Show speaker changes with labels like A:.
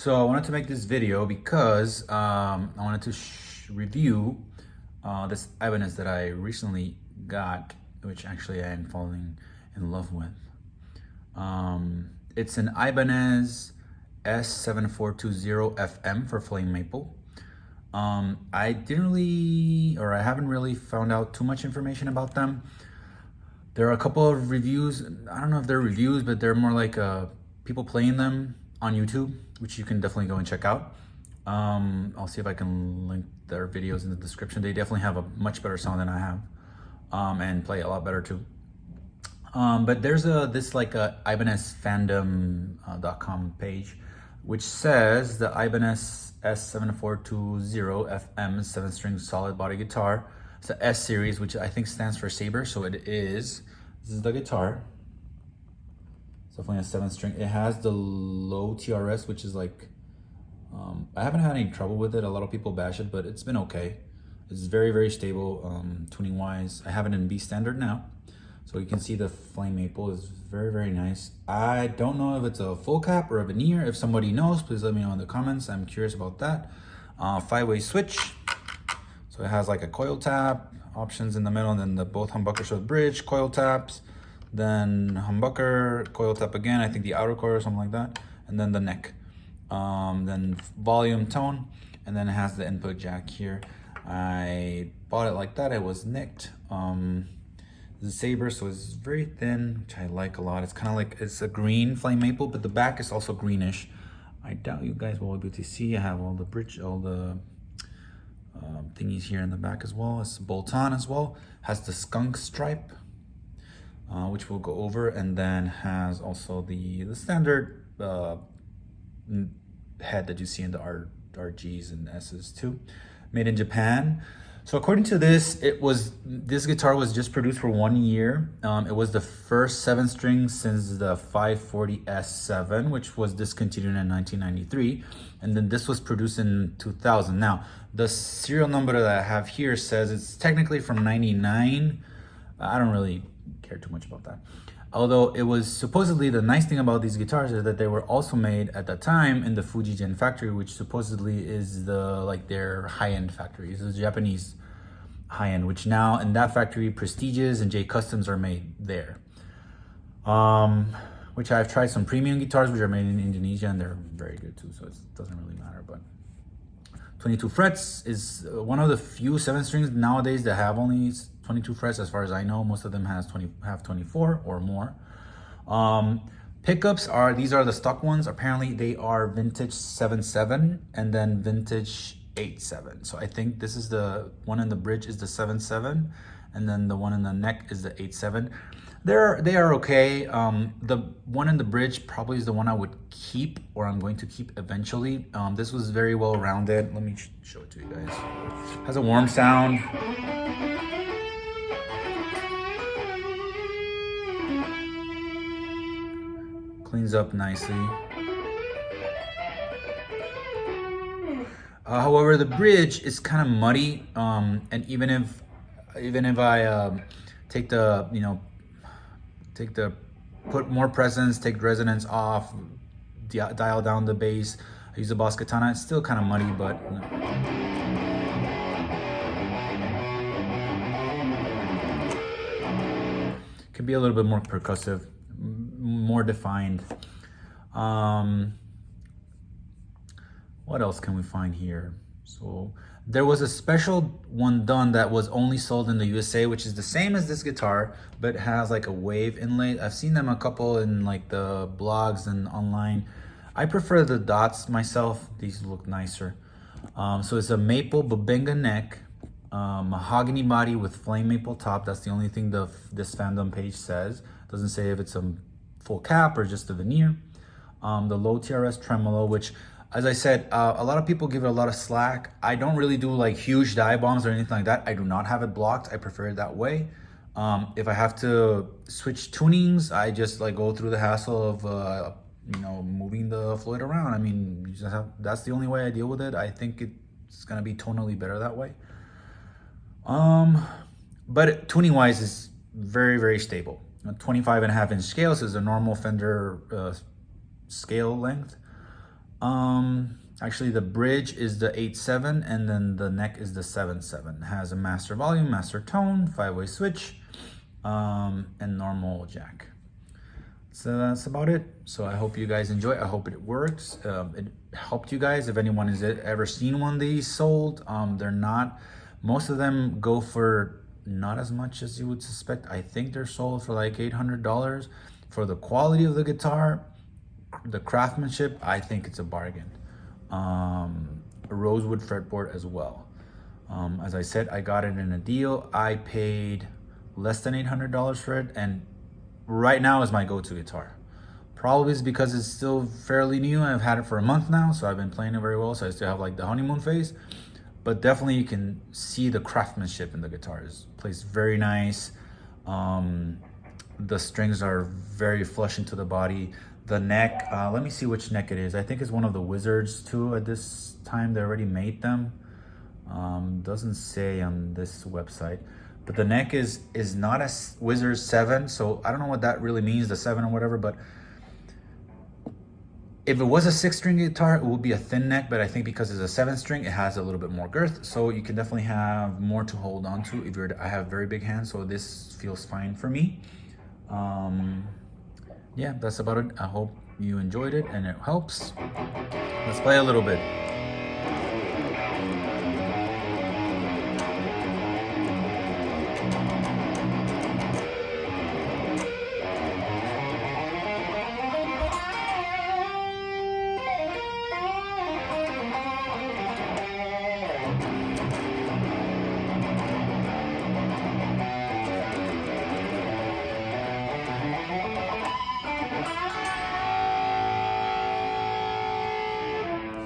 A: So I wanted to make this video because I wanted to review this Ibanez that I recently got, which actually I am falling in love with. It's an Ibanez S7420fm for flame maple. I haven't really found out too much information about them. There are a couple of reviews. I don't know if they're reviews, but they're more like people playing them on YouTube, which you can definitely go and check out. I'll see if I can link their videos in the description. They definitely have a much better sound than I have, and play a lot better too. But there's this Ibanez fandom.com page, which says the Ibanez S7420fm 7-string solid body guitar. It's the S series, which I think stands for Saber. So it is. This is the guitar. It's definitely a 7-string. It has the low TRS, which is like, I haven't had any trouble with it. A lot of people bash it, but it's been okay. It's very, very stable tuning wise. I have it in B standard now. So you can see the flame maple is very, very nice. I don't know if it's a full cap or a veneer. If somebody knows, please let me know in the comments. I'm curious about that. 5-way switch. So it has like a coil tap, options in the middle, and then both humbuckers with bridge, coil taps, then humbucker, coil tap again, I think the outer coil or something like that, and then the neck. Then volume, tone, and then it has the input jack here. I bought it like that. It was nicked. The Saber, so it's very thin, which I like a lot. It's kind of like, it's a green flame maple, but the back is also greenish. I doubt you guys will be able to see. I have all the bridge, all the thingies here in the back as well. It's bolt-on as well. Has the skunk stripe, which we'll go over, and then has also the standard head that you see in the RGs and S's too. Made in Japan. So according to this, this guitar was just produced for 1 year. It was the first 7-string since the 540S7, which was discontinued in 1993. And then this was produced in 2000. Now, the serial number that I have here says it's technically from 99. I don't really care too much about that. Although it was supposedly, the nice thing about these guitars is that they were also made at the time in the Fujigen factory, which supposedly is their high-end factory. It's a Japanese high-end, which now in that factory, Prestiges and J Customs are made there. Which I've tried some premium guitars, which are made in Indonesia, and they're very good too, so it doesn't really matter. But 22 frets is one of the few 7-strings nowadays that have only 22 frets, as far as I know. Most of them have 24 or more. Pickups these are the stock ones. Apparently they are vintage 7.7 and then vintage 8.7. So I think this is the one in the bridge is the 7.7, and then the one in the neck is the 8.7. They are okay. The one in the bridge probably is the one I would keep, or I'm going to keep eventually. This was very well rounded. Let me show it to you guys. Has a warm sound. Cleans up nicely. However, the bridge is kind of muddy, and even if I put more presence, take resonance off, dial down the bass, I use a Boss Katana, it's still kind of muddy, but could be a little bit more percussive, more defined. What else can we find here? So there was a special one done that was only sold in the USA, which is the same as this guitar, but has like a wave inlay. I've seen them a couple in like the blogs and online. I prefer the dots myself. These look nicer. So it's a maple Bubinga neck, mahogany body with flame maple top. That's the only thing this fandom page says. Doesn't say if it's a full cap or just a veneer. The low TRS tremolo, which, as I said, a lot of people give it a lot of slack. I don't really do like huge dive bombs or anything like that. I do not have it blocked. I prefer it that way. If I have to switch tunings, I just like go through the hassle of moving the Floyd around. I mean, that's the only way I deal with it. I think it's gonna be tonally better that way. But tuning wise is very, very stable. 25.5-inch scales is a normal Fender scale length. Actually the bridge is the 8/7 and then the neck is the 7/7. It has a master volume, master tone, 5-way switch, and normal jack. So that's about it. So I hope you guys enjoy. I hope it works. It helped you guys. If anyone has ever seen one of these sold, they're not, most of them go for not as much as you would suspect. I think they're sold for like $800. For the quality of the guitar, the craftsmanship, I think it's a bargain. A rosewood fretboard as well. As I said, I got it in a deal. I paid less than $800 for it, and right now is my go-to guitar. Probably is because it's still fairly new. I've had it for a month now, so I've been playing it very well. So I still have like the honeymoon phase, but definitely you can see the craftsmanship in the guitar. It plays very nice. The strings are very flush into the body. The neck, let me see which neck it is. I think it's one of the Wizards too. At this time, they already made them. Doesn't say on this website. But the neck is not a Wizard 7, so I don't know what that really means, the 7 or whatever, but if it was a 6-string guitar, it would be a thin neck, but I think because it's a 7-string, it has a little bit more girth, so you can definitely have more to hold on to. I have very big hands, so this feels fine for me. Yeah, that's about it. I hope you enjoyed it and it helps. Let's play a little bit.